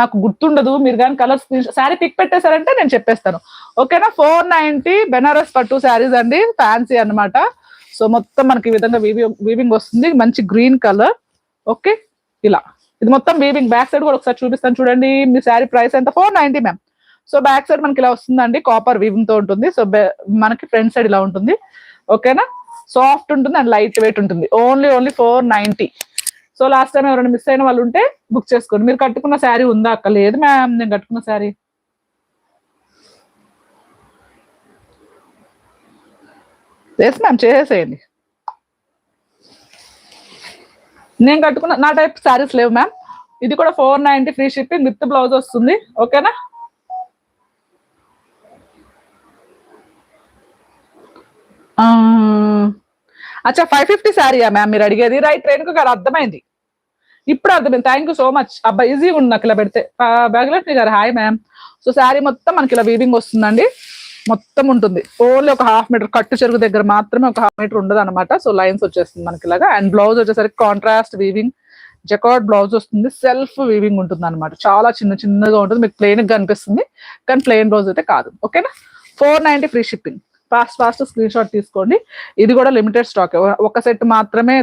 నాకు గుర్తుండదు, మీరు కానీ కలర్ శారీ పిక్ పెట్టేశారంటే నేను చెప్పేస్తాను. ఓకేనా. 490 బెనారస్ పట్టు శారీస్ అండి, ఫ్యాన్సీ అన్నమాట. సో మొత్తం మనకి ఈ విధంగా వీవింగ్ వస్తుంది, మంచి గ్రీన్ కలర్. ఓకే, ఇలా ఇది మొత్తం వీవింగ్. బ్యాక్ సైడ్ కూడా ఒకసారి చూపిస్తాను చూడండి. మీ శారీ ప్రైస్ ఎంత? 490 మ్యామ్. సో బ్యాక్ సైడ్ మనకి ఇలా వస్తుందండి, కాపర్ వీవింగ్ తో ఉంటుంది. సో మనకి ఫ్రంట్ సైడ్ ఇలా ఉంటుంది. ఓకేనా. సాఫ్ట్ ఉంటుంది అండ్ లైట్ వెయిట్ ఉంటుంది. ఓన్లీ 490. సో లాస్ట్ టైం ఎవరైనా మిస్ అయిన వాళ్ళు ఉంటే బుక్ చేసుకోండి. మీరు కట్టుకున్న శారీ ఉందా అక్క? లేదు మ్యామ్, నేను కట్టుకున్న శారీ. ఎస్ మ్యామ్, చేసేసేయండి. నేను కట్టుకున్న నా టైప్ శారీస్ లేవు మ్యామ్. ఇది కూడా 490 ఫ్రీ షిప్పింగ్ విత్ బ్లౌజ్ వస్తుంది. ఓకేనా. అచ్చా 550 శారీయా మ్యామ్ మీరు అడిగేది? రైట్, రేణుక గారు అర్థమైంది, ఇప్పుడు అర్థమైంది. Thank you so much. అబ్బా ఈజీ ఉంది నాకు ఇలా పెడితే. భాగ్యలక్ష్మి గారు హాయ్ మ్యామ్. సో శారీ మొత్తం మనకి ఇలా వీవింగ్ వస్తుందండి, మొత్తం ఉంటుంది. ఓన్లీ ఒక 1/2 మీటర్ కట్టు చెరుకు దగ్గర మాత్రమే, ఒక 1/2 మీటర్ ఉండదు అనమాట. సో లైన్స్ వచ్చేస్తుంది మనకి ఇలాగా. అండ్ బ్లౌజ్ వచ్చేసరికి కాంట్రాస్ట్ వీవింగ్ జకార్డ్ బ్లౌజ్ వస్తుంది, సెల్ఫ్ వీవింగ్ ఉంటుంది అనమాట. చాలా చిన్నగా ఉంటుంది, మీకు ప్లెయిన్ గా కనిపిస్తుంది కానీ ప్లెయిన్ బ్లౌజ్ అయితే కాదు. ఓకేనా. 490 free shipping. Fast screen shot తీసుకోండి. ఇది కూడా లిమిటెడ్ స్టాక్, ఒక సెట్ మాత్రమే